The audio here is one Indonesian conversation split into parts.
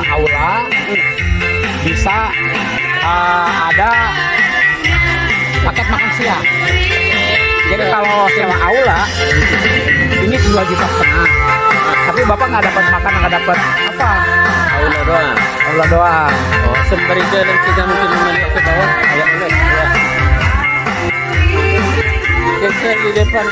aula bisa ada paket makan siang. Jadi kalau sewa aula ini 2,5 juta. Tapi bapak nggak dapat makan, nggak dapat apa? Aula doang. Aula doang. Oh, sembari jalan kita mungkin menolak ke bawah. Ayo, ya. Kita di depan.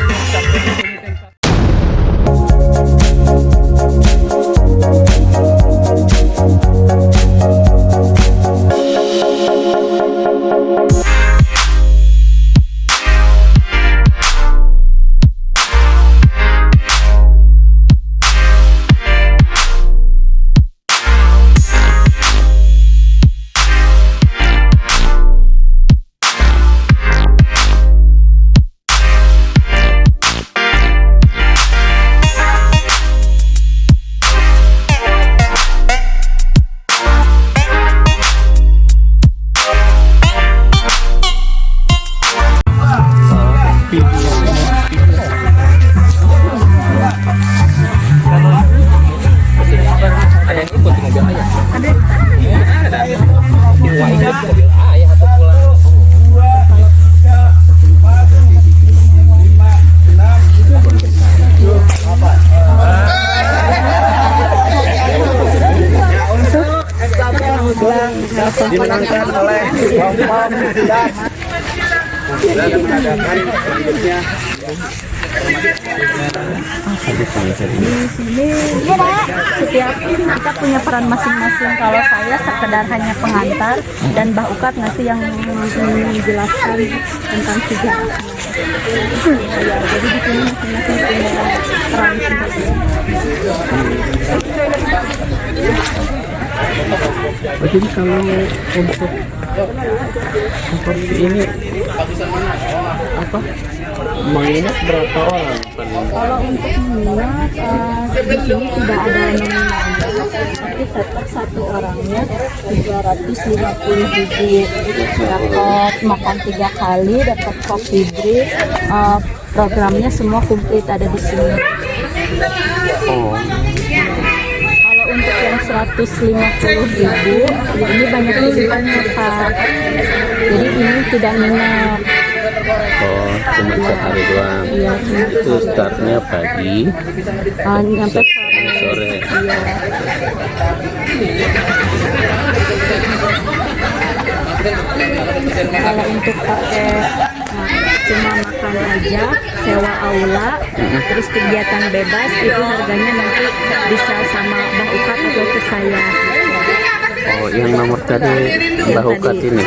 Dimenangkan oleh kelompok dan sudah mengadakan selanjutnya. Di sini setiap kita punya peran masing-masing. Kalau saya sekedar hanya pengantar dan Mbah Ukat nanti yang menjelaskan tentang sejarah. Ya, jadi di sini masing-masing punya peran sendiri. Jadi kalau untuk seperti ini apa menginap berapa orang? Kalau untuk menginap di sini tidak ada nominalnya, tapi tetap satu orangnya 350.000. Dapat makan 3 kali, dapat coffee break, programnya semua komplit ada di sini. Oh. Untuk yang 150.000, ya ini banyak pilihannya Pak. Jadi ini tidak nginep. Oh, cuma sehari doang. Iya, Itu startnya pagi, nyampe sore. Iya. Kalau untuk pakai cuma makan aja, sewa aula, terus kegiatan bebas itu harganya nanti bisa sama Mbah Ukat atau ke saya. Oh, yang nomor tadi Mbah Ukat ini.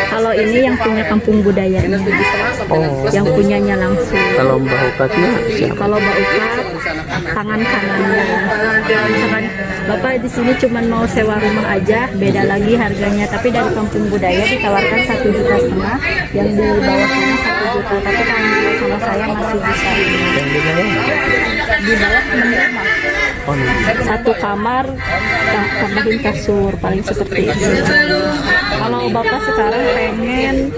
Kalau ini yang punya kampung budayanya. Oh, yang punyanya langsung. kalau Mbah Ukatnya siapa? Kalau Mbak Ukat tangan kanannya. Misalkan Bapak di sini cuma mau sewa rumah aja, beda lagi harganya. Tapi dari kampung budaya ditawarkan 1,5 juta, yang di bawah sana 1 juta. Tapi kalau sama saya masih bisa. Yang di bawah? Di bawah menerima. Oh, Satu kamar tambahin kasur paling seperti itu. Kalau Bapak sekarang pengen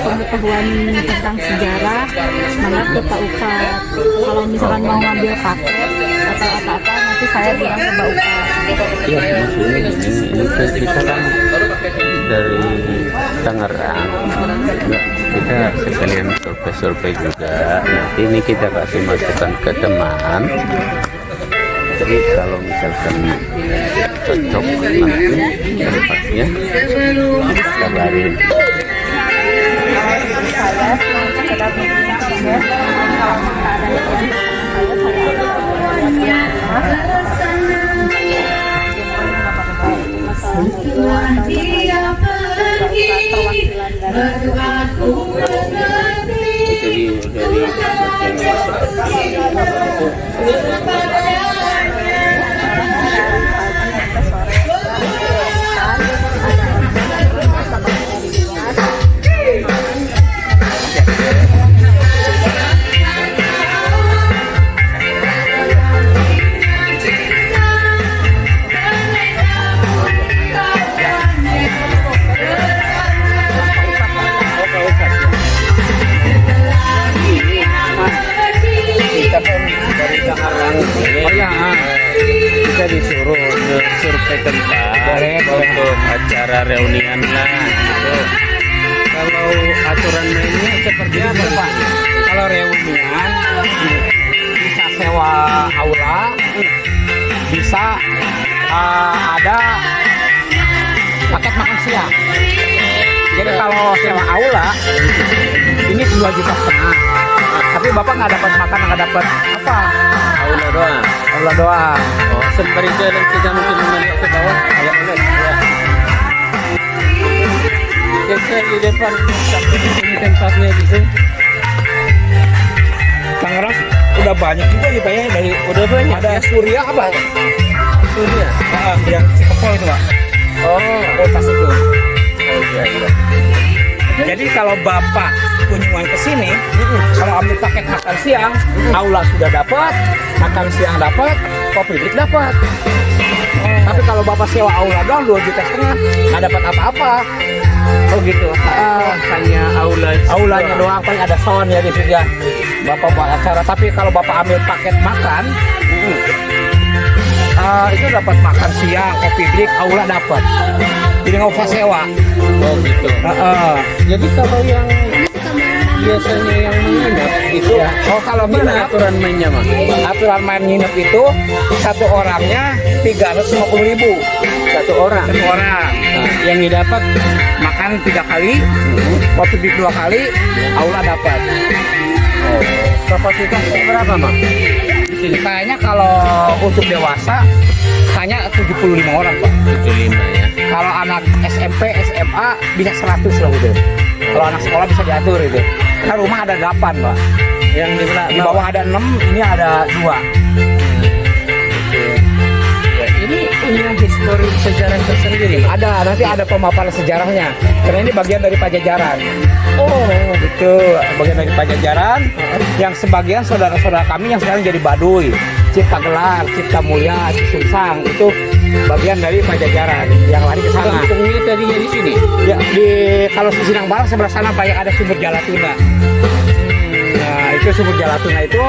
pengetahuan tentang sejarah, semangat ke Pak Ukat. Kalau misalkan mau ngambil paket atau apa-apa, nanti saya bilang ke Pak Ukat. iya, maksudnya ini kan kita kan dari Tangerang, kita sekalian survei juga. Nanti ini kita kasih masukan ke teman. Jadi kalau misalkan cocok nanti tempatnya kabarin. Saya sekedar memberikan kalau ada yang kita disuruh survei tempat Boleh. untuk acara reunian lah gitu. Kalau aturan mainnya seperti apa Pak? Kalau reunian bisa sewa aula, bisa ada paket makan siang. Jadi kalau sewa aula ini 2,5 juta. Tapi bapak nggak dapat makan, nggak dapat apa? Aula doang. Aula doang. Oh, sembari jalan kita mungkin melihat ke bawah. Ayo lihat. Ya. Kita di depan sampai di sini tempatnya gitu. Tangerang udah banyak juga ya Pak ya, dari Udah banyak ada ya? Surya apa? Surya. Yang Cikepol itu Pak. Oh, Kotas itu. oh iya iya. Jadi kalau bapak kunjungan ke sini, kalau ambil paket makan siang, aula sudah dapat, makan siang dapat, kopi break dapat. Tapi kalau bapak sewa aula doang 2,5 juta, nggak dapat apa-apa. Oh gitu. Hanya Aulanya doang, paling ada sound ya di situ ya. Bapak buat acara. Tapi kalau bapak ambil paket makan, itu dapat makan siang, kopi break, aula dapat. Jadi nggak usah sewa. Oh gitu. Jadi kalau yang biasanya yang menginap itu Ya. Oh kalau gimana nginep, aturan mainnya Mas? aturan main nginep itu satu orangnya 350.000 Satu orang. satu orang. Nah, yang didapat Makan 3 kali, kopi break 2 kali, aula dapat. kapasitasnya berapa Mas? Di sini Kayaknya kalau untuk dewasa hanya 75 orang Pak. 75 ya. Kalau anak SMP, SMA bisa 100 loh gitu. Kalau anak sekolah bisa diatur itu. Karena rumah ada 8 Pak. Yang di Di bawah ada 6, ini ada 2. Ya, ini punya histori sejarah tersendiri Mas. Ada, nanti ada pemaparan sejarahnya. Karena ini bagian dari Pajajaran. Oh, Itu bagian dari Pajajaran. Yang sebagian saudara-saudara kami yang sekarang jadi Baduy, Cipta Gelar, Cipta Mulia, Cisungsang, itu bagian dari Pajajaran yang lari ke sana. kampungnya tadinya di sini. Ya, kalau di Sinang Balang sebelah sana Pak yang ada sumber Jalatuna. Nah, itu sumber Jalatuna itu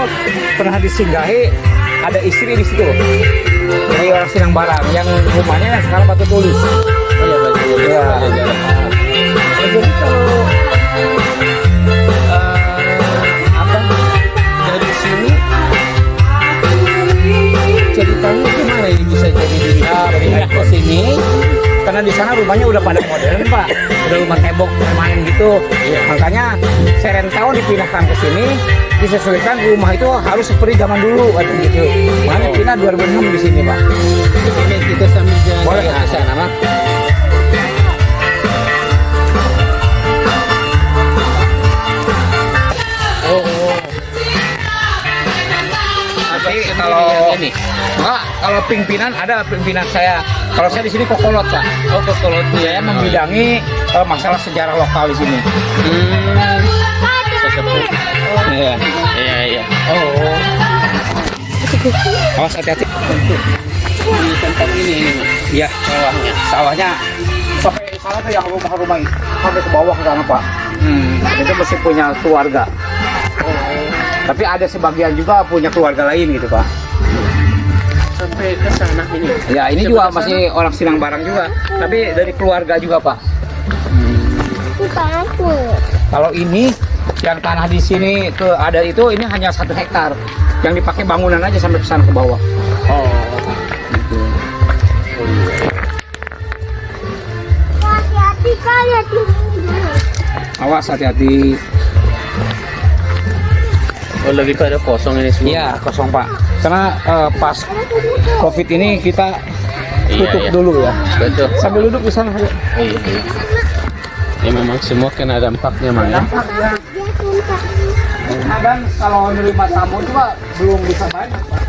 pernah disinggahi, ada istri di situ. Dari orang Sinang Balang yang rumahnya sekarang Batu Tulis. Oh ya, betul. Ya. Jadi kalau apa dari sini ceritanya gimana ini bisa jadi diri pindah ke sini? Karena di sana rumahnya udah pada modern Pak, udah rumah tembok main gitu. Makanya Serentau dipindahkan ke sini, disesuaikan rumah itu harus seperti zaman dulu gitu. Makanya pindah 2006 di sini Pak. Ini kita sambil jalan Boleh. ke sana, Mas. Tapi Sendiri kalau yang ini. Enggak, kalau pimpinan ada pimpinan saya. Kalau saya di sini kokolot Pak. Oh, kalau Saya membidangi masalah sejarah lokal di sini. sesepuh. Iya. Iya, iya. Oh. Awas hati-hati. Di tempat ini Mas. Iya. Bawahnya. Sawahnya sampai sana tuh yang rumah-rumah itu sampai ke bawah ke sana Pak. Itu mesti punya keluarga. Tapi ada sebagian juga punya keluarga lain gitu Pak. Sampai ke sana ini. Ya ini juga masih orang Sinang Barang juga. Tapi dari keluarga juga Pak. Kalau ini yang tanah di sini ke ada itu ini hanya 1 hektar. Yang dipakai bangunan aja sampai ke sana ke bawah. Oh. Gitu. Hati-hati kalian. Awas hati-hati. Oh, lagi pada kosong ini semua. Iya kosong Pak. Karena pas COVID ini kita tutup Iya, iya. dulu ya. Betul. Sambil duduk di sana. Iya, iya. Ya memang semua kena dampaknya Mang ya. Dan kalau menerima tamu juga belum bisa banyak Pak.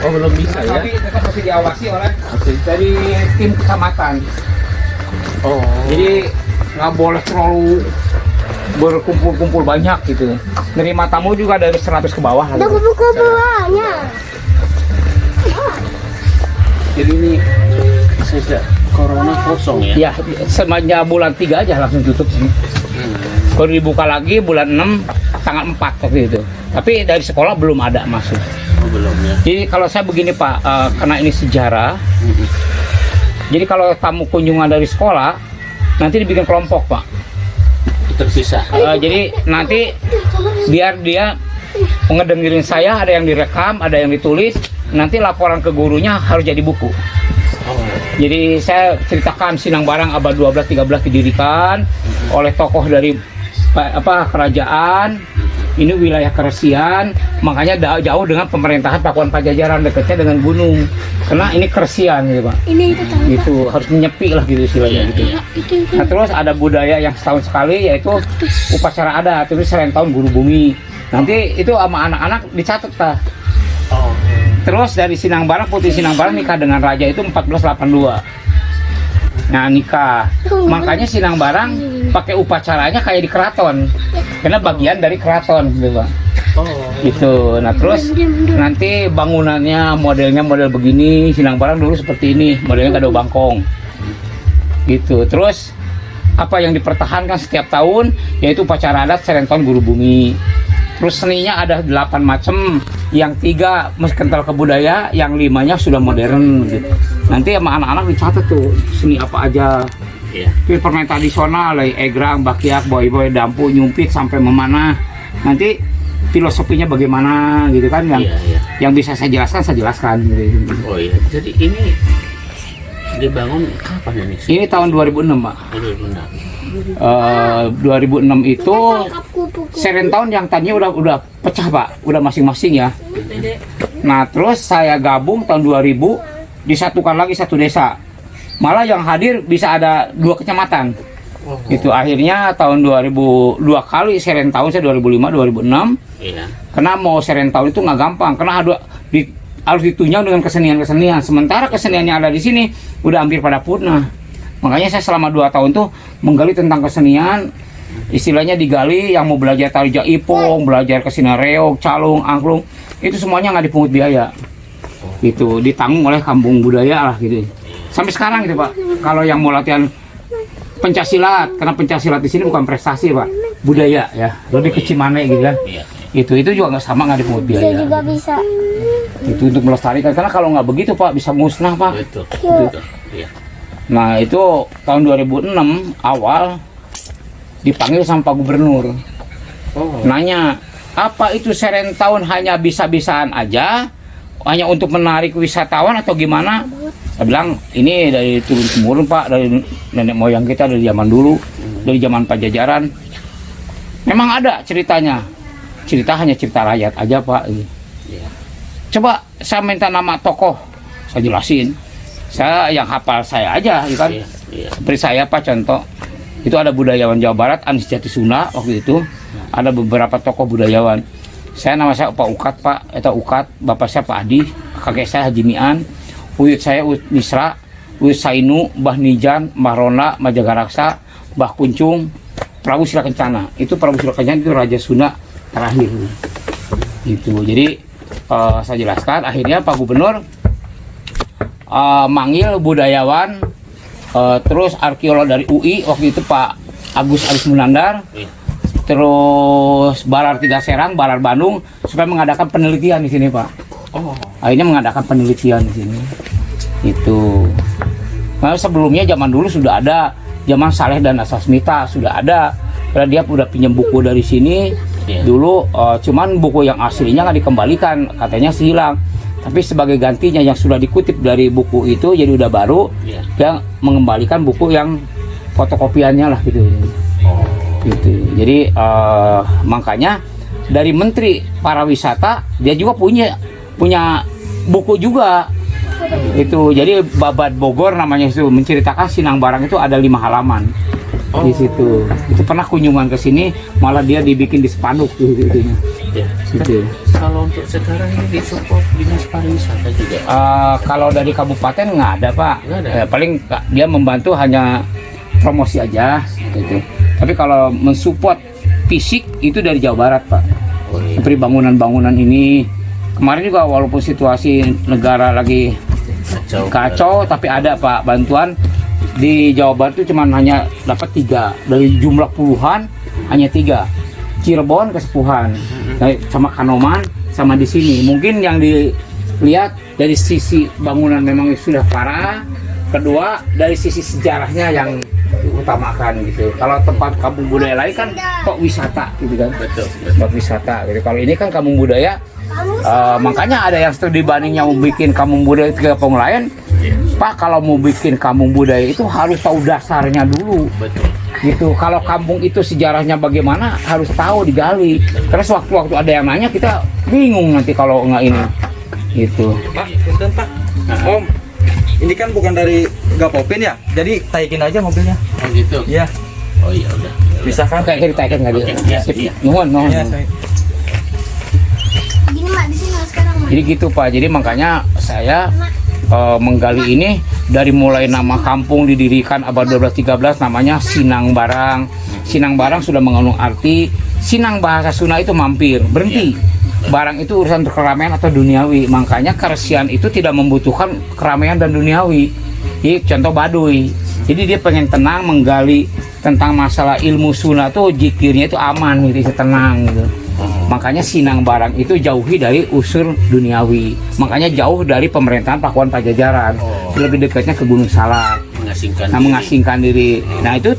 Oh, belum bisa ya. Tapi tetap masih diawasi oleh Oke. dari tim kecamatan. Oh. Jadi nggak boleh terlalu berkumpul-kumpul banyak gitu. Nerima tamu juga dari 100 ke bawah. Ada kupu-kupuannya. Jadi ini sejak corona kosong ya. Ya, semenjak bulan 3 aja langsung tutup sih. Kalau dibuka lagi bulan 6 tanggal 4 waktu itu. Tapi dari sekolah belum ada masuk. belum ya. Jadi kalau saya begini Pak, karena ini sejarah. Jadi kalau tamu kunjungan dari sekolah, nanti dibikin kelompok Pak. Terpisah. Jadi nanti biar dia ngedengerin saya, ada yang direkam, ada yang ditulis. Nanti laporan ke gurunya harus jadi buku. Jadi saya ceritakan Sinang Barang abad 12-13 didirikan oleh tokoh dari kerajaan. Ini wilayah Keresian, makanya jauh dengan pemerintahan Pakuan Pajajaran, dekatnya dengan gunung. Karena ini Keresian gitu Pak. Itu harus menyepi lah gitu istilahnya gitu. Nah terus ada budaya yang setahun sekali yaitu upacara adat, itu selain tahun Guru Bumi. Nanti itu sama anak-anak dicatat Pak. Terus dari Sinang Barang, Putri Sinang Barang nikah dengan raja itu 1482. Nah nikah, makanya Sinang Barang pakai upacaranya kayak di keraton, karena bagian dari keraton gitu Pak. Gitu. Nah terus nanti bangunannya modelnya model begini, Sinang Barang dulu seperti ini, modelnya Gado Bangkong. Gitu. Terus apa yang dipertahankan setiap tahun yaitu upacara adat Serentown Guru Bumi. Terus seninya ada 8 macam, yang 3 masih kental ke budaya, yang 5-nya sudah modern gitu. Nanti sama anak-anak dicatat tuh seni apa aja. Itu permainan tradisional, egrang, bakiak, boy-boy, dampu, nyumpit sampai memanah. Nanti filosofinya bagaimana gitu kan, yang bisa saya jelaskan gitu. Oh iya, jadi ini dibangun kapan ini? Ini tahun 2006 Pak. 2006 itu Serentown yang tadinya udah pecah Pak, udah masing-masing ya. Nah terus saya gabung tahun 2000, disatukan lagi satu desa. Malah yang hadir bisa ada 2 kecamatan. Itu akhirnya tahun 2002 kali Serentown, saya 2005 2006. Karena mau Serentown itu nggak gampang, karena harus ditunjang dengan kesenian-kesenian. Sementara kesenian yang ada di sini udah hampir pada punah. Makanya saya selama 2 tahun tuh menggali tentang kesenian, istilahnya digali, yang mau belajar tari jaipong, belajar kesenian reog, calung, angklung, itu semuanya nggak dipungut biaya. Itu ditanggung oleh kampung budaya lah gitu. Sampai sekarang gitu Pak. Kalau yang mau latihan pencaksilat, karena pencaksilat di sini bukan prestasi Pak, budaya ya, lebih ke Cimane gitu kan. Itu juga nggak sama, nggak dipungut biaya. juga bisa. Itu untuk melestarikan, karena kalau nggak begitu Pak bisa musnah Pak. Betul. Nah itu tahun 2006 awal dipanggil sama Pak Gubernur. Nanya, apa itu Serentown hanya bisa-bisaan aja, hanya untuk menarik wisatawan atau gimana? Saya bilang ini dari turun-temurun Pak, dari nenek moyang kita dari zaman dulu, dari zaman Pajajaran. Memang ada ceritanya, hanya cerita rakyat aja Pak. Coba saya minta nama tokoh, saya jelasin. Saya yang hafal saya aja, ya kan? Seperti saya Pak, contoh itu ada budayawan Jawa Barat Anis Jatisuna waktu itu, ada beberapa tokoh budayawan. Nama saya Pak Ukat Pak, itu Ukat, bapak saya Pak Adi, kakek saya Haji Mian, uyut saya Uyut Misra, Uyut Sainu, Mbah Nijan, Mbah Rona, Majagaraksa, Mbah Kuncung, Prabu Sila Kencana. Itu Prabu Sila Kencana itu Raja Sunda terakhir. Gitu. Jadi saya jelaskan, akhirnya Pak Gubernur manggil budayawan, terus arkeolog dari UI waktu itu Pak Agus Aris Munandar, terus Balar Tiga Serang, Balar Bandung, supaya mengadakan penelitian di sini Pak. Akhirnya mengadakan penelitian di sini. Itu. Nah, sebelumnya zaman dulu sudah ada, zaman Saleh dan Asasmita sudah ada. Karena dia udah pinjam buku dari sini dulu, cuman buku yang aslinya nggak dikembalikan, katanya sih hilang. Tapi sebagai gantinya yang sudah dikutip dari buku itu jadi udah baru, yang mengembalikan buku yang fotokopiannya lah gitu. Gitu. Jadi makanya dari Menteri Pariwisata dia juga punya buku juga. Itu jadi Babad Bogor namanya, itu menceritakan Sinang Barang itu ada 5 halaman. Di situ. Itu pernah kunjungan ke sini, malah dia dibikin di spanduk gitu. Gitu. Kalau untuk sekarang ini disupport dinas pariwisata juga. Kalau dari kabupaten nggak ada Pak. Paling dia membantu hanya promosi aja gitu. Tapi kalau mensupport fisik itu dari Jawa Barat Pak. Seperti bangunan-bangunan ini. Kemarin juga walaupun situasi negara lagi kacau, tapi ada Pak bantuan. Di Jawa Barat itu cuma hanya dapat 3 dari jumlah puluhan, hanya 3. Cirebon Kesepuhan, sama Kanoman sama di sini. Mungkin yang dilihat dari sisi bangunan memang sudah parah. Kedua, dari sisi sejarahnya yang diutamakan gitu. Kalau tempat kampung budaya lain kan kok wisata gitu kan. Betul. Tempat wisata gitu. Kalau ini kan kampung budaya, makanya ada yang studi bandingnya mau bikin kampung budaya ke kampung lain. Pak, kalau mau bikin kampung budaya itu harus tahu dasarnya dulu. Betul. Gitu. Kalau kampung itu sejarahnya bagaimana harus tahu, digali. Karena sewaktu-waktu ada yang nanya kita bingung nanti kalau nggak ini. Gitu. Pak, punten Pak. Om, ini kan bukan dari Gapopin ya, jadi taikin aja mobilnya. Oh gitu. Iya, Oh iya udah. bisa kan? Kayak ditaikkan nggak dia? Oke, iya, iya. Nuhun. Iya, saya. Gini mak di sini sekarang mak. Jadi gitu Pak. Jadi makanya saya menggali ini dari mulai nama kampung didirikan abad 12-13 namanya Sinang Barang. Sinang Barang sudah mengandung arti Sinang bahasa Sunda itu mampir, berhenti. Barang itu urusan keramaian atau duniawi. Makanya Kersian itu tidak membutuhkan keramaian dan duniawi. Jadi contoh Baduy. Jadi dia pengen tenang menggali tentang masalah ilmu Sunda tuh zikirnya itu aman gitu, tenang gitu. Makanya Sinang Barang itu jauhi dari unsur duniawi. Makanya jauh dari pemerintahan Pakuan Pajajaran. Lebih dekatnya ke Gunung Salak. Mengasingkan. Nah, mengasingkan diri. Nah itu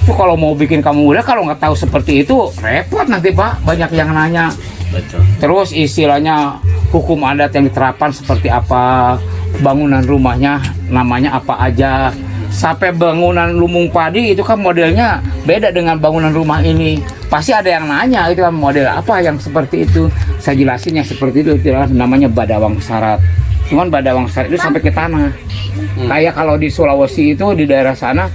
kalau mau bikin kamu muda, kalau nggak tahu seperti itu repot nanti Pak. Banyak yang nanya. Betul. Terus istilahnya hukum adat yang diterapkan seperti apa, bangunan rumahnya namanya apa aja. Sampai bangunan lumbung padi itu kan modelnya beda dengan bangunan rumah ini. Pasti ada yang nanya itu kan model apa yang seperti itu. Saya jelasin yang seperti itu namanya badawang syarat. Cuman badawang syarat itu sampai ke tanah. Kayak kalau di Sulawesi itu di daerah sana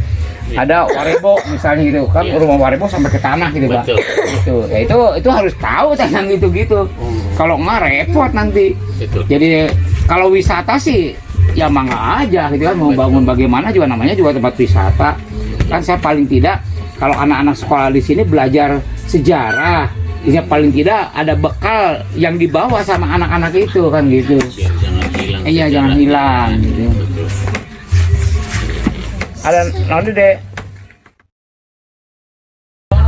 ada warebo misalnya gitu kan, rumah warebo sampai ke tanah gitu Pak. Betul. Gitu. Ya itu harus tahu tentang gitu. Kalau nggak repot nanti. Betul. Jadi kalau wisata sih ya mangga aja gitu kan, mau bangun bagaimana juga namanya juga tempat wisata. Kan saya paling tidak kalau anak-anak sekolah di sini belajar sejarah, ya paling tidak ada bekal yang dibawa sama anak-anak itu kan gitu. Jangan hilang. Iya jangan hilang gitu. Betul. Ada nanti deh.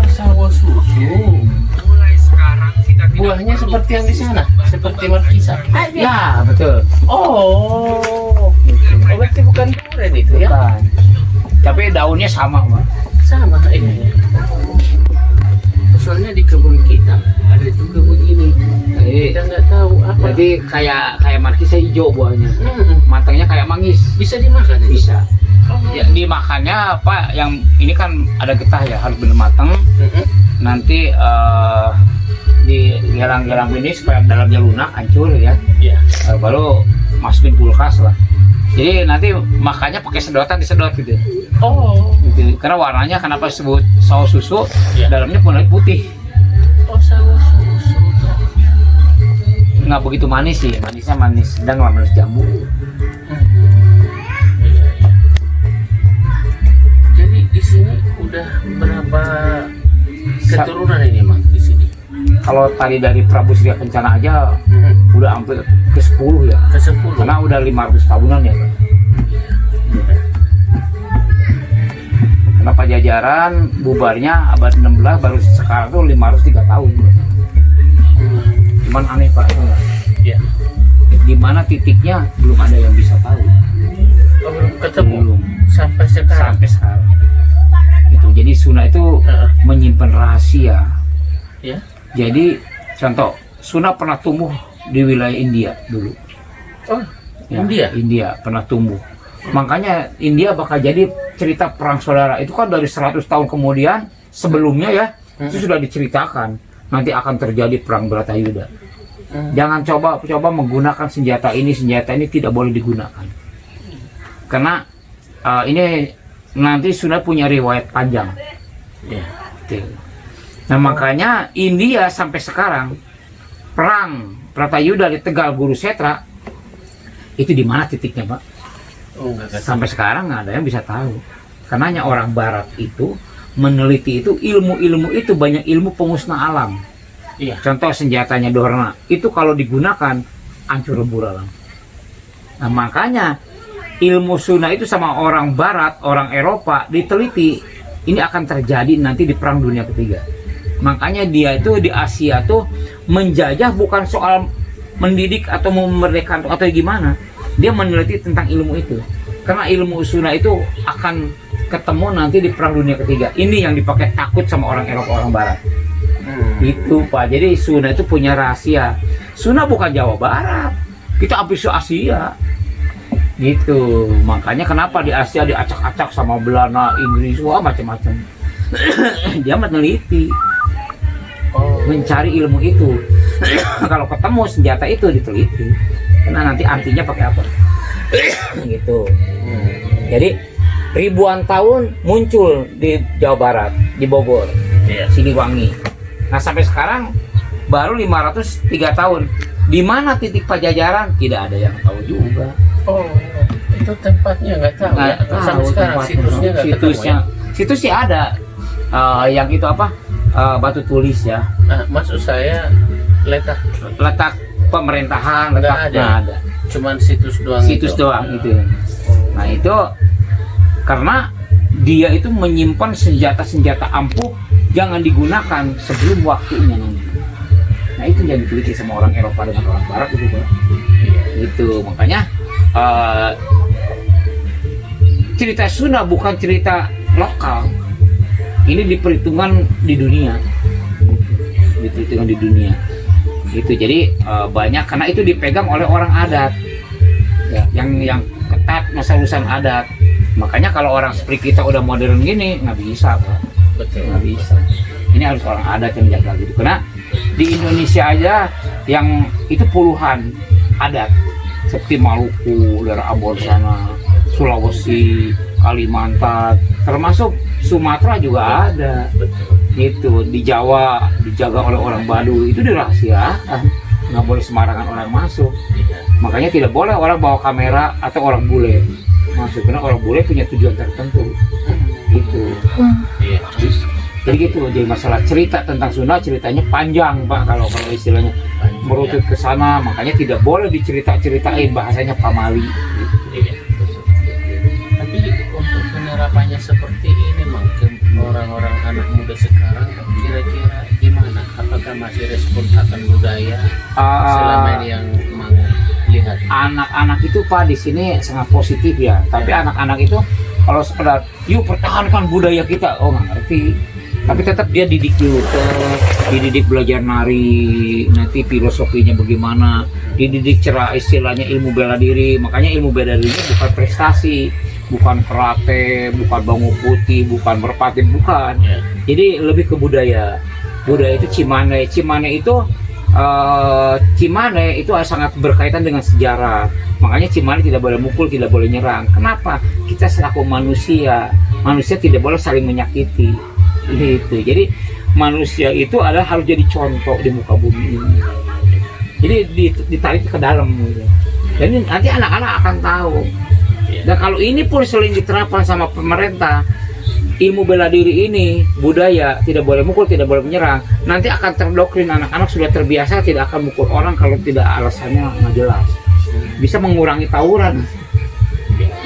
Sawo susu. Mulai sekarang kita Buahnya seperti yang di sana, seperti markisa. Ya betul. Oh, berarti bukan durian itu ya? Bukan. Tapi daunnya sama Pak. Sama ini. Soalnya di kebun kita ada juga begini. Kita nggak tahu apa. Jadi kayak markisa hijau buahnya. Hmm, Matangnya kayak manggis. bisa dimakan itu? Bisa. Ya, dimakannya apa yang ini kan ada getah ya, harus benar matang. Nanti di gelang-gelang ini supaya dalamnya lunak, hancur ya. Iya. Baru masukin kulkas lah. Jadi nanti makannya pakai sedotan, disedot gitu. Oh, Gitu. Karena warnanya kenapa disebut saus susu? Iya. Dalamnya warna putih. oh sawo susu. Nggak begitu manis sih, manisnya manis sedang lah, manis jambu. Jadi di sini udah berapa keturunan ini Mak di sini? Kalau tadi dari Prabu Surya Kencana aja udah hampir ke 10 ya. Ke 10. Karena udah 500 tahunan ya Pak. Karena Pajajaran bubarnya abad 16 baru sekarang tuh 503 tahun. Cuman aneh Pak, itu nggak? Ya. Di mana titiknya belum ada yang bisa tahu. Oh, belum ketemu Belum. sampai sekarang. Sampai sekarang. Itu jadi Sunda itu menyimpan rahasia. Ya. Jadi contoh, Sunda pernah tumbuh di wilayah India dulu. Oh, Ya, India pernah tumbuh. Makanya India bakal jadi cerita perang saudara. Itu kan dari 100 tahun kemudian sebelumnya ya, itu sudah diceritakan nanti akan terjadi perang Bratayuda. Jangan coba menggunakan senjata ini tidak boleh digunakan. Karena ini nanti Sunda punya riwayat panjang. Ya. Gitu. Nah makanya India sampai sekarang perang Bratayuda di Tegal Guru Setra itu di mana titiknya Pak? Oh, nggak ketemu. Sampai sekarang nggak ada yang bisa tahu. Karena hanya orang Barat itu meneliti itu ilmu-ilmu itu banyak ilmu pemusnah alam. Iya. Contoh senjatanya Dorna itu kalau digunakan hancur lebur alam. Nah makanya ilmu Sunda itu sama orang Barat, orang Eropa diteliti ini akan terjadi nanti di Perang Dunia Ketiga. Makanya dia itu di Asia tuh menjajah bukan soal mendidik atau memerdekakan atau gimana, dia meneliti tentang ilmu itu. Karena ilmu Suna itu akan ketemu nanti di Perang Dunia Ketiga. Ini yang dipakai takut sama orang Eropa, orang Barat. Itu Pak. Jadi Suna itu punya rahasia. Suna bukan Jawa Barat, kita habis Asia. Gitu. Makanya kenapa di Asia diacak-acak sama Belanda, Inggris, wah macam-macam. Dia meneliti, mencari ilmu itu. Kalau ketemu senjata itu diteliti, karena nanti artinya pakai apa. Gitu. Jadi ribuan tahun muncul di Jawa Barat, di Bogor, Siliwangi. Nah sampai sekarang baru 503 tahun. Di mana titik pajajaran? Tidak ada yang tahu juga. Oh, itu tempatnya nggak tahu. Nggak Ya? Sampai tahu sekarang tempatnya. situsnya nggak ketemu ya? Situs sih ada. Yang itu apa? Batu tulis ya. Nah, maksud saya letak Letak pemerintahan, Nggak letak ada. nggak ada. cuman situs doang. Situs itu. doang gitu. Nah itu karena dia itu menyimpan senjata-senjata ampuh jangan digunakan sebelum waktunya nanti. Nah itu yang diteliti sama orang Eropa dengan orang Barat itu Pak. Itu makanya cerita Sunda bukan cerita lokal. Ini diperhitungkan di dunia. Diperhitungkan di dunia. Itu jadi banyak karena itu dipegang oleh orang adat. Ya, yang ketat masa urusan adat. Makanya kalau orang seperti kita udah modern gini nggak bisa Pak. Betul. Nggak bisa. Ini harus orang adat yang jaga gitu. Karena di Indonesia aja yang itu puluhan adat seperti Maluku, daerah Ambon sana, Sulawesi, Kalimantan, termasuk Sumatera juga ada. Gitu di Jawa dijaga oleh orang Baduy, itu dirahasiakan, nggak boleh sembarangan orang masuk. Makanya tidak boleh orang bawa kamera atau orang bule masuk, karena orang bule punya tujuan tertentu. Gitu. Iya. Jadi gitu. Jadi masalah cerita tentang Sunda ceritanya panjang Pak, kalau istilahnya merutut ke sana, makanya tidak boleh dicerita-ceritain bahasanya pamali. Gitu. Iya. Tapi untuk penerapannya seperti ini mungkin orang-orang anak muda sekarang kira-kira gimana? Apakah masih respon akan budaya selama ini yang melihat? Anak-anak itu Pak di sini sangat positif ya. Tapi anak-anak itu kalau sekedar yuk pertahankan budaya kita, oh nggak ngerti. Tapi tetap dia didik dulu, dididik belajar nari, nanti filosofinya bagaimana, dididik cara istilahnya ilmu bela diri. Makanya ilmu bela diri bukan prestasi, bukan karate, bukan bangu putih, bukan merpati, bukan. Jadi lebih ke budaya. Budaya itu Cimane. Cimane itu sangat berkaitan dengan sejarah. Makanya Cimane tidak boleh mukul, tidak boleh nyerang. Kenapa? Kita selaku manusia tidak boleh saling menyakiti. Gitu. Jadi manusia itu adalah harus jadi contoh di muka bumi ini. Jadi ditarik ke dalam gitu. Jadi nanti anak-anak akan tahu. Dan kalau ini pun sering diterapkan sama pemerintah, ilmu bela diri ini, budaya, tidak boleh mukul, tidak boleh menyerang, nanti akan terdoktrin, anak-anak sudah terbiasa tidak akan mukul orang kalau tidak alasannya nggak jelas. Bisa mengurangi tawuran.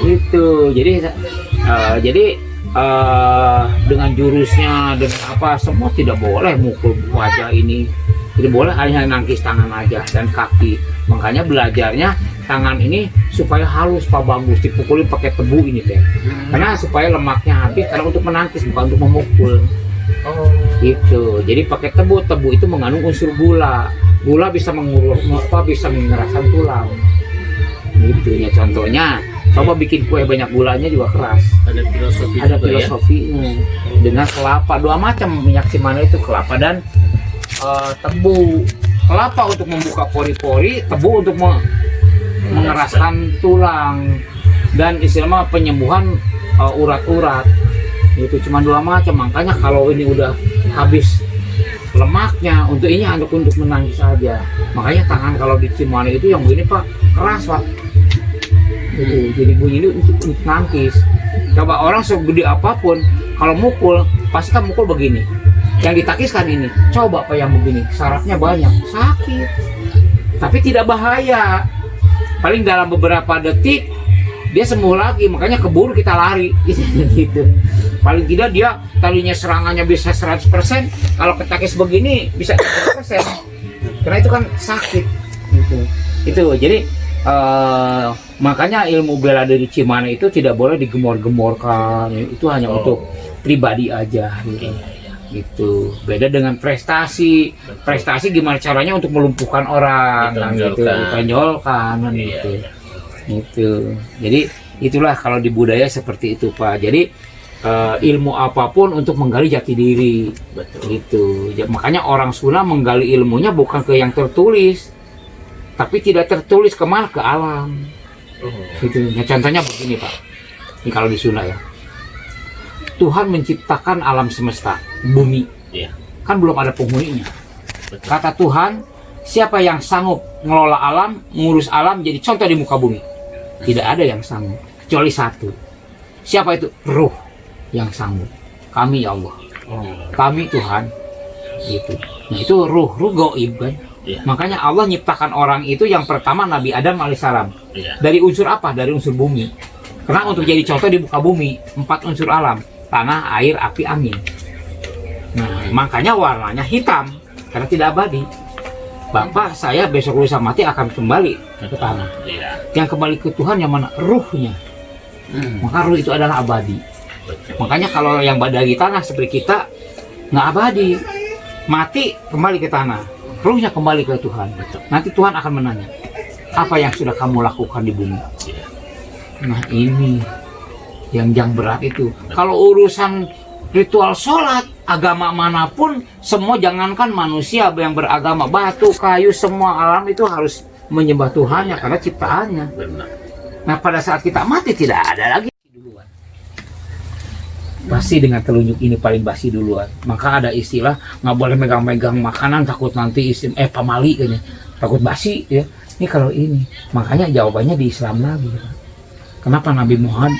Itu. Jadi dengan jurusnya, dengan apa, semua tidak boleh mukul wajah ini. Tidak boleh, hanya nangkis tangan aja dan kaki. Makanya belajarnya tangan ini supaya halus Pak, bagus, dipukulin pakai tebu ini teh. Karena supaya lemaknya habis, karena untuk menangkis bukan untuk memukul. Gitu. Jadi pakai tebu itu mengandung unsur gula. Gula bisa bisa mengeraskan tulang. Gitu ya contohnya. Coba bikin kue banyak gulanya juga keras. Ada filosofi. Ada filosofinya. Dengan kelapa, dua macam minyak Cimane itu, kelapa dan tebu. Kelapa untuk membuka pori-pori, tebu untuk mengeraskan tulang dan istilahnya penyembuhan urat-urat. Itu cuma dua macam. Makanya kalau ini udah habis lemaknya, untuk ini untuk menangkis saja. Makanya tangan kalau di Cimane itu yang begini Pak, keras Pak. Gitu. Jadi bunyi ini untuk nangkis. Coba orang segede apapun kalau mukul pasti kan mukul begini. Yang ditakiskan ini, coba Pak yang begini, sarafnya banyak, sakit. Tapi tidak bahaya. Paling dalam beberapa detik dia sembuh lagi, makanya keburu kita lari. Gitu. Paling tidak dia tadinya serangannya bisa 100%, kalau ketakis begini bisa 100%. Karena itu kan sakit. Itu jadi makanya ilmu bela diri Cimana itu tidak boleh digemor-gemorkan, itu hanya untuk pribadi aja gitu. Gitu. Beda dengan prestasi. Prestasi gimana caranya untuk melumpuhkan orang kan gitu, ditonjolkan kan gitu. Gitu. Jadi itulah kalau di budaya seperti itu, Pak. Jadi ilmu apapun untuk menggali jati diri. Betul. Gitu. Ya, makanya orang Sunda menggali ilmunya bukan ke yang tertulis, tapi tidak tertulis kemana, ke alam. Gitu. Nah, contohnya begini, Pak. Ini kalau di Sunda ya. Tuhan menciptakan alam semesta, bumi. Kan belum ada penghuninya. Kata Tuhan, siapa yang sanggup ngelola alam, ngurus alam, jadi contoh di muka bumi? Tidak ada yang sanggup, kecuali satu. Siapa itu? Ruh yang sanggup. Kami ya Allah. Kami Tuhan. Gitu. Nah itu ruh gaib kan. Makanya Allah nyiptakan orang itu yang pertama Nabi Adam alaihissalam. Dari unsur apa? Dari unsur bumi. Karena untuk jadi contoh di muka bumi, 4 unsur alam. Tanah, air, api, angin. Nah, makanya warnanya hitam karena tidak abadi. Bapak saya besok lusa mati akan kembali ke tanah. Yang kembali ke Tuhan yang mana? Ruhnya. Maka ruh itu adalah abadi. Makanya kalau yang dari tanah seperti kita nggak abadi, mati kembali ke tanah, ruhnya kembali ke Tuhan. Nanti Tuhan akan menanya, apa yang sudah kamu lakukan di bumi? Nah ini yang berat itu. Kalau urusan ritual sholat, agama manapun, semua jangankan manusia yang beragama, batu, kayu, semua alam itu harus menyembah Tuhannya karena ciptaannya. Nah pada saat kita mati tidak ada lagi duluan. Basi dengan telunjuk ini paling basi duluan. Maka ada istilah nggak boleh megang-megang makanan takut nanti pamali kayaknya, takut basi ya. Ini kalau ini, makanya jawabannya di Islam lagi. Kenapa Nabi Muhammad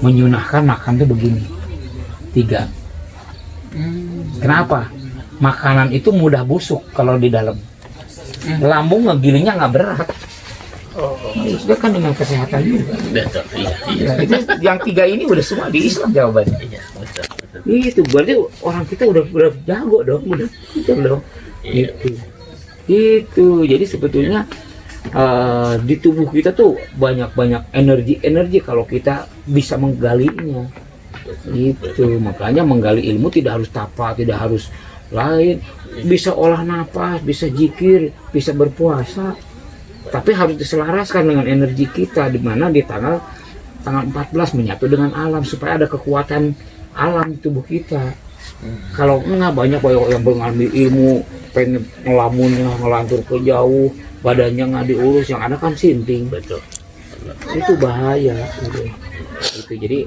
menyunahkan makan itu begini 3? Kenapa? Makanan itu mudah busuk kalau di dalam. Lambung ngegilingnya nggak berat. Sudah kan dengan kesehatan juga. Nah, itu yang 3 ini udah semua di Islam jawabannya. Itu berarti orang kita udah jago dong, udah pintar dong. Itu jadi sebetulnya di tubuh kita tuh banyak energi kalau kita bisa menggalinya. Itu makanya menggali ilmu tidak harus tapa, tidak harus lain, bisa olah napas, bisa zikir, bisa berpuasa, tapi harus diselaraskan dengan energi kita, di mana di tanggal 14 menyatu dengan alam supaya ada kekuatan alam tubuh kita. Kalau enggak banyak yang mengambil ilmu pengen ngelamunnya ngelantur ke jauh, badannya nggak diurus, yang ada kan sinting. Betul. Itu bahaya gitu. Itu jadi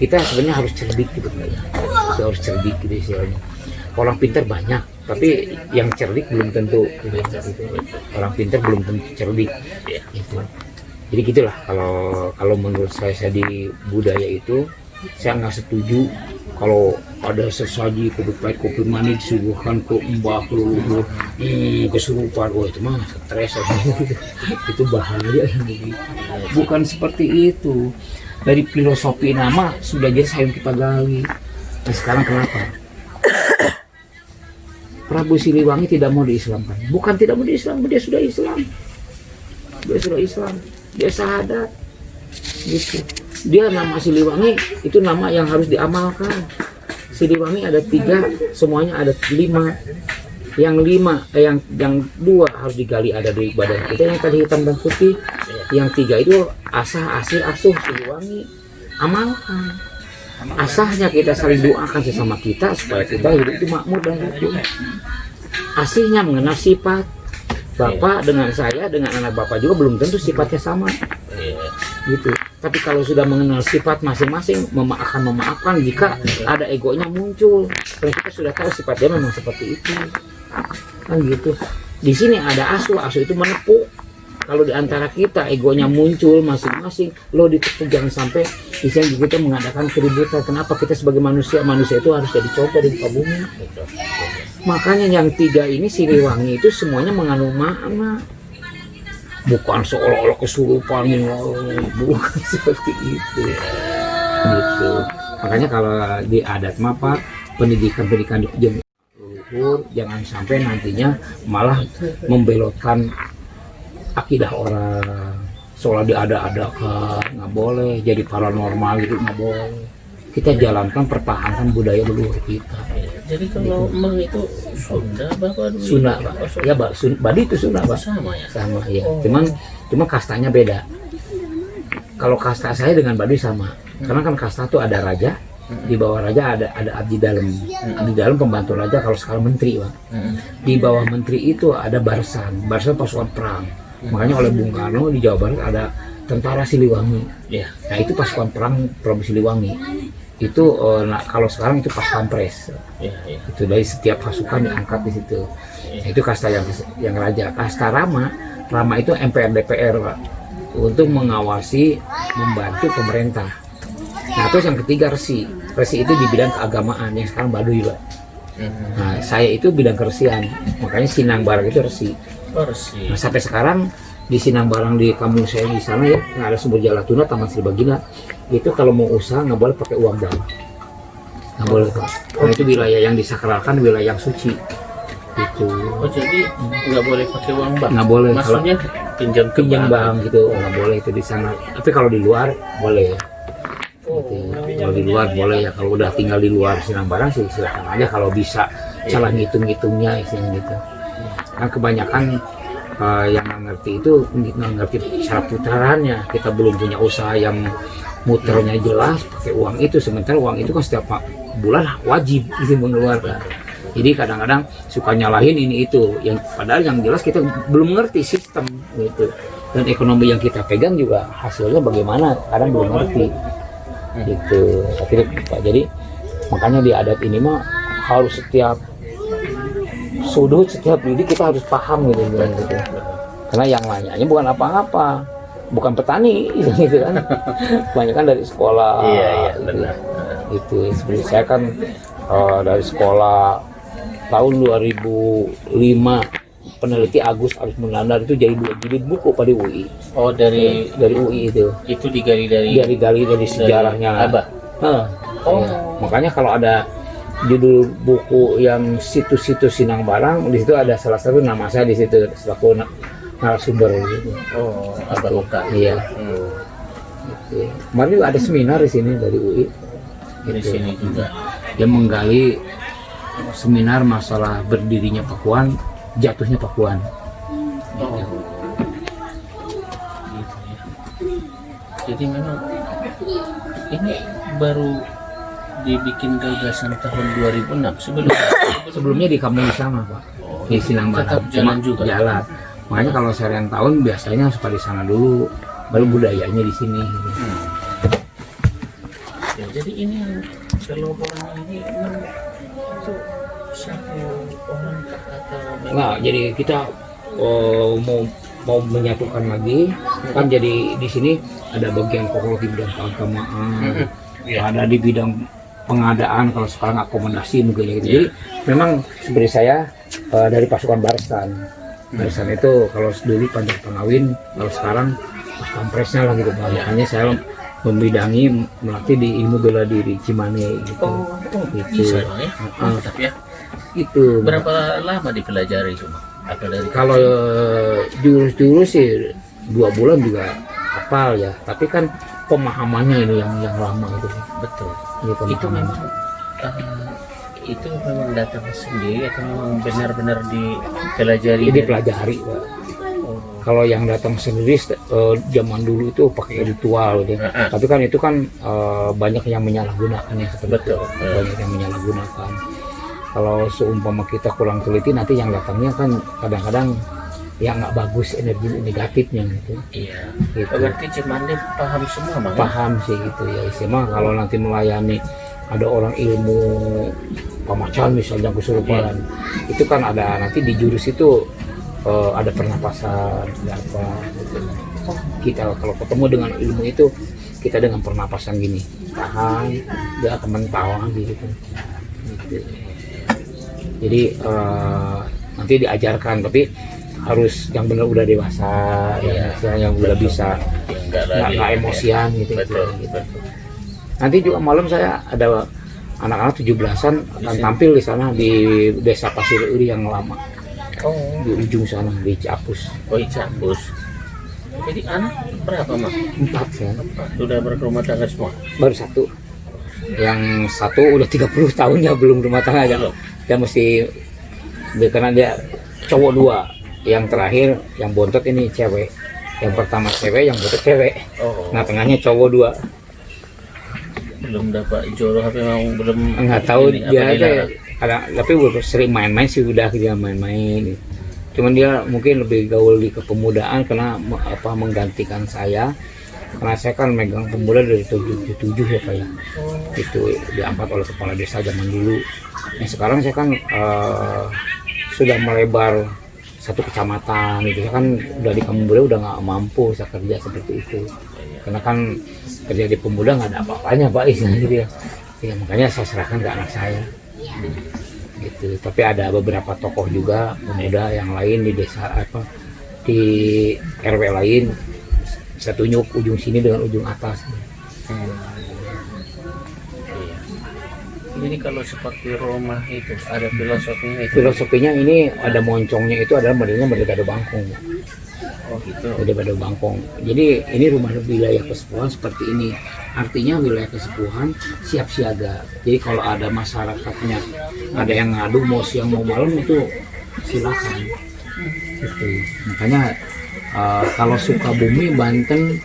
kita sebenarnya harus cerdik gitu ya. Kita harus cerdik gitu istilahnya. Orang pintar banyak, tapi yang cerdik belum tentu gitu. Orang pintar belum tentu cerdik gitu. Jadi gitulah kalau menurut saya di budaya itu saya nggak setuju kalau ada sesaji kopi pahit kopi manis disuguhkan ke mbah ke leluhur kesurupan. Oh itu mah stres itu bahaya yang begitu. Bukan seperti itu. Dari filosofi nama sudah jelas yang kita gali. Nah sekarang kenapa Prabu Siliwangi tidak mau diislamkan? Bukan tidak mau diislamkan, dia sudah Islam. Dia syahadat gitu. Dia nama Siliwangi itu nama yang harus diamalkan. Siliwangi ada 3, semuanya ada 5. Yang 2 harus digali ada di badan kita, yang tadi hitam dan putih. Yang 3 itu asah, asih, asuh Siliwangi. Amalkan. Asahnya kita saling doakan sesama kita supaya kita hidup itu makmur dan rukun. Asihnya mengenal sifat. Bapak dengan saya, dengan anak bapak juga belum tentu sifatnya sama. Gitu. Tapi kalau sudah mengenal sifat masing-masing, akan memaafkan jika ada egonya muncul. Karena kita sudah tahu sifatnya memang seperti itu. Kan gitu. Di sini ada asuh itu menepuk. Kalau di antara kita egonya muncul masing-masing, lo ditepuk, jangan sampai di sini kita mengadakan keributan. Kenapa kita sebagai manusia itu harus jadi contoh di muka bumi. Makanya yang 3 ini Siliwangi itu semuanya mengandung makna. Bukan seolah-olah kesurupan, bukan seperti itu. Gitu. Makanya kalau di adat Pak, pendidikan luhur, jangan sampai nantinya malah membelotkan akidah orang, seolah diada-adakan, nggak boleh, jadi paranormal gitu nggak boleh. Kita jalankan, pertahankan budaya leluhur kita. Jadi kalau emang itu Sunda, Bapak dulu? Sunda, Pak. Ya, Pak. Badi itu Sunda, Pak. Sama ya? Sama, ya. Cuma kastanya beda. Kalau kasta saya dengan Baduy sama. Karena kan kasta itu ada raja, di bawah raja ada abdi dalam. Abdi dalam pembantu raja kalau sekarang menteri, Pak. Di bawah menteri itu ada barisan pasukan perang. Makanya oleh Bung Karno di Jawa Barat ada tentara Siliwangi. Iya. Nah, itu pasukan perang Provinsi Siliwangi. Itu nah, kalau sekarang itu pas pampres. Iya. Itu dari setiap pasukan diangkat di situ. Nah, itu kasta yang raja. Kasta Rama itu MPR DPR, Pak, untuk mengawasi, membantu pemerintah. Nah, terus yang ketiga Resi itu di bidang keagamaan yang sekarang Baduy, Pak. Nah, saya itu bidang keresian, makanya Sinang Barang itu Resi. Nah, sampai sekarang di Sinang Barang di kampung saya di sana ya, yang ada Sumber Jalatuna, Taman Sri Bagina, itu kalau mau usaha nggak boleh pakai uang bank, nggak boleh, Pak. Karena itu wilayah yang disakralkan, wilayah yang suci. Gitu. Oh, jadi nggak boleh pakai uang bank? Nggak boleh. Maksudnya pinjam bank gitu, nggak boleh itu di sana. Tapi kalau di luar boleh. Gitu. Kalau di luar boleh ya. Kalau udah tinggal di luar Sinang Barang sih silakan aja kalau bisa cara ngitung-ngitungnya istilahnya gitu. Kan kebanyakan yang nggak ngerti itu nggak ngerti cara putarannya. Kita belum punya usaha yang muternya jelas pakai uang itu. Sementara uang itu kan setiap bulan wajib itu mengeluarkan. Jadi kadang-kadang suka nyalahin ini itu, yang padahal yang jelas kita belum ngerti sistem gitu. Dan ekonomi yang kita pegang juga hasilnya bagaimana, kadang belum ngerti gitu. Tapi jadi makanya di adat ini mah harus setiap sudut, setiap lidik kita harus paham gitu. Karena yang lainnya bukan apa-apa, bukan petani gitu kan. Banyak kan dari sekolah. Iya, benar. Itu seperti saya kan dari sekolah tahun 2005 peneliti Agus Munandar itu jadi 2 jilid buku pada UI. Oh, dari UI itu. Itu digali dari sejarahnya. Abah. Oh. Ya. Makanya kalau ada judul buku yang situs-situs Sinang Barang, di situ ada salah satu nama saya di situ selaku narasumber gitu. Oh, Abah Luka. Iya. Gitu. Kemarin juga ada seminar di sini dari UI. Di sini juga. Yang menggali seminar masalah berdirinya Pakuan, jatuhnya Pakuan. Oh. Gitu ya. Jadi memang ini baru dibikin gagasan tahun 2006. Sebelumnya di kampung sama, Pak. Di Sinang Barang. Tetap jalan juga. Jalan. Makanya kalau seharian tahun biasanya supaya di sana dulu, baru budayanya di sini. Ya, jadi ini kelompokan ini itu satu orang atau Nah, jadi kita mau menyatukan lagi kan, jadi di sini ada bagian pokok di bidang keagamaan, ada di bidang pengadaan, kalau sekarang akomodasi mungkin gitu. Jadi memang seperti saya dari pasukan Barisan itu kalau dulu Panjang Pengawin, kalau sekarang pas pampresnya lah gitu. Makanya saya membidangi melatih di ilmu bela diri Cimane gitu. Bisa dong ya. Tapi ya Itu berapa lama dipelajari itu? Atau dari kalau jurus-jurus sih 2 bulan juga hafal ya, tapi kan pemahamannya ini yang lama gitu. betul. Gitu, Itu memang itu memang datang sendiri atau memang benar-benar dipelajari? dipelajari, Pak. Kalau yang datang sendiri zaman dulu itu pakai ritual gitu. Tapi kan itu kan banyak yang menyalahgunakan yang seperti itu. Banyak yang menyalahgunakan. Kalau seumpama kita kurang teliti, nanti yang datangnya kan kadang-kadang yang nggak bagus, energi negatifnya gitu. Iya. Gitu. Berarti Cimande paham semua, Bang? Paham sih gitu ya. Istilahnya kalau nanti melayani ada orang ilmu pemacan misalnya kesurupan, itu kan ada nanti di jurus itu ada pernapasan, ada apa gitu. Kita kalau ketemu dengan ilmu itu, kita dengan pernapasan gini, tahan, dia akan mentawa gitu. Jadi nanti diajarkan, tapi harus yang benar udah dewasa, yang udah bisa, nggak emosian gitu. Betul. Nanti juga malam saya ada anak-anak 17-an akan tampil di sana di Desa Pasir Uri yang lama. Oh, Di ujung sana di Ciapus. oh Ciapus. Jadi anak berapa mah? 4 kan. Sudah berumah tangga semua. Baru 1. Yang 1 udah 30 tahun ya belum rumah tangga aja. Dia mesti karena dia cowok 2. Yang terakhir yang bontot ini cewek. Yang pertama cewek, yang bontot cewek. Oh, Nah, tengahnya cowok 2. belum dapat jodoh apa memang belum. Nggak tahu ini, dia apa aja dilarang? ada, tapi udah sering main-main sih, udah dia main-main. Cuman dia mungkin lebih gaul di kepemudaan karena menggantikan saya, karena saya kan megang pemuda dari 77 ya Pak ya. Itu diangkat oleh kepala desa zaman dulu. Nah, sekarang saya kan sudah melebar satu kecamatan gitu. Saya kan udah di Kampung Muda udah nggak mampu saya kerja seperti itu, karena kan kerja di pemuda nggak ada apa-apanya Pak gitu ya. Ya makanya saya serahkan ke anak saya gitu. Tapi ada beberapa tokoh juga pemuda yang lain di desa di RW lain, saya tunjuk ujung sini dengan ujung atas. Iya. Jadi kalau seperti rumah itu ada filosofinya itu. Filosofinya ini ada moncongnya, itu adalah modelnya Gado Bangkong. Oh gitu. Jadi Gado Bangkong. Jadi ini rumah wilayah kesepuhan seperti ini. Artinya wilayah kesepuhan siap siaga. Jadi kalau ada masyarakatnya, ada yang ngadu mau siang mau malam itu silakan. Gitu. Makanya kalau Sukabumi, Banten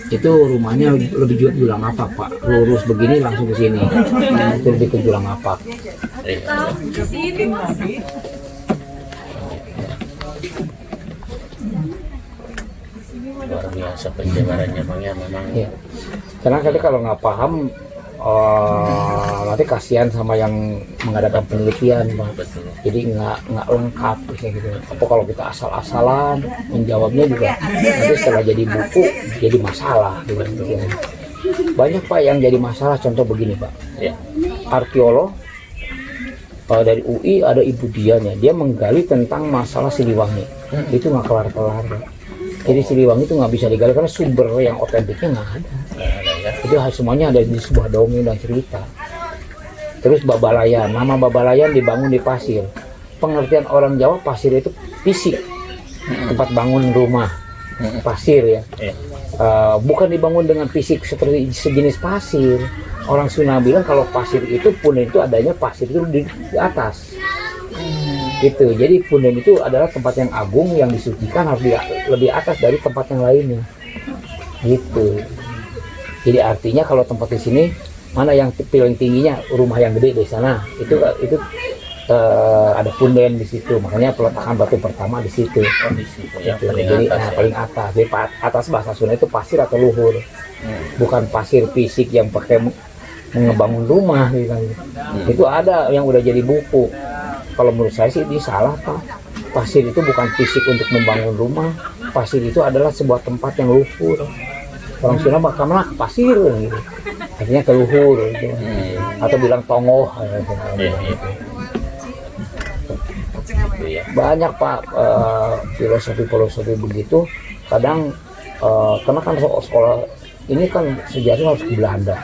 itu rumahnya lebih julang apa Pak? Lurus begini langsung ke sini. Itu lebih ke julang apa? Luar biasa penjabarannya Bang ya memang. Ya. Karena tadi kalau nggak paham, nanti kasihan sama yang mengadakan penelitian, Bang. Betul. Jadi nggak lengkap kayak gitu. Apa kalau kita asal-asalan menjawabnya juga nanti setelah jadi buku jadi masalah gitu. Banyak Pak yang jadi masalah. Contoh begini Pak, Ya. arkeolog dari UI ada Ibu Dian ya, dia menggali tentang masalah Siliwangi. Itu nggak kelar-kelar Pak. Jadi Siliwangi itu nggak bisa digali karena sumber yang otentiknya nggak ada. Itu semuanya ada di sebuah dongeng dan cerita. Terus Babalayan, nama Babalayan dibangun di pasir. Pengertian orang Jawa pasir itu fisik, tempat bangun rumah, pasir ya. Bukan dibangun dengan fisik seperti sejenis pasir. Orang Sunda bilang kalau pasir itu punden itu adanya pasir itu di atas. Gitu. Jadi punden itu adalah tempat yang agung yang disucikan, harus lebih atas dari tempat yang lainnya. Gitu. Jadi artinya kalau tempat di sini mana yang paling tingginya, rumah yang gede di sana itu ada punden di situ. Makanya peletakan batu pertama di situ. Oh, di situ ya, Gitu. paling Jadi atas ya. paling atas. Jadi atas bahasa Sunda itu pasir atau luhur. Bukan pasir fisik yang pakai ngebangun rumah gitu kan. Itu ada yang udah jadi buku. Kalau menurut saya sih ini salah Pak. Pasir itu bukan fisik untuk membangun rumah. Pasir itu adalah sebuah tempat yang luhur. Orang Sunda bakal ke pasir gitu. Akhirnya ke luhur gitu. Atau bilang tongoh. Iya. Banyak Pak filosofi begitu. Kadang karena kan sekolah ini kan sejarahnya harus ke Belanda.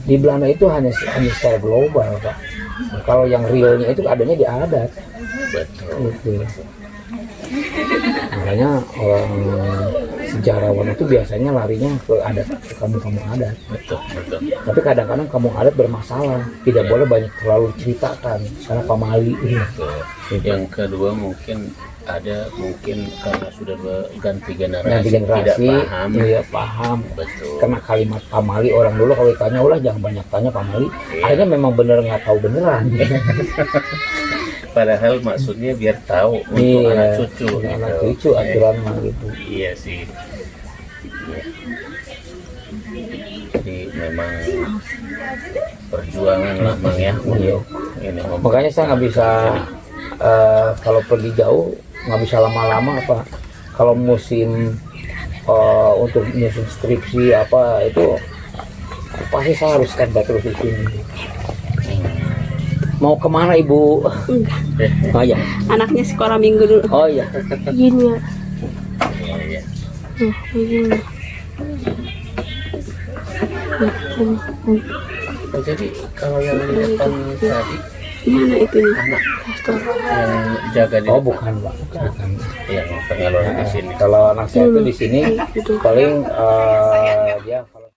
Di Belanda itu hanya secara global Pak. Kalau yang realnya itu adanya di adat. Betul. Gitu. Makanya orang sejarawan itu biasanya larinya ke adat, ke kampung-kampung adat. Betul. Tapi kadang-kadang kampung adat bermasalah, tidak boleh banyak terlalu ceritakan karena pamali. Betul. Yang kedua mungkin karena sudah berganti generasi, tidak paham. Tidak paham. Betul. Karena kalimat pamali orang dulu kalau ditanya ulah jangan banyak tanya pamali. Akhirnya memang bener nggak tahu beneran. Padahal maksudnya biar tahu untuk anak cucu. Untuk anak gitu. cucu aturan mah gitu. Iya sih. Iya. Jadi memang perjuangan lah Bang ya untuk ini. Makanya saya nggak bisa kalau pergi jauh nggak bisa lama-lama apa. Kalau musim untuk musim skripsi apa itu pasti saya harus standby terus di sini. Mau kemana Ibu? Oh ya. Anaknya sekolah minggu dulu. Oh ya. Gini ya. Iya. Begini. Oh, jadi kalau yang di depan tadi Mana itunya? anak yang jaga di Oh, depan. bukan, Pak. Bukan. Yang pengelola di sini. Kalau anak saya itu di sini paling dia kalau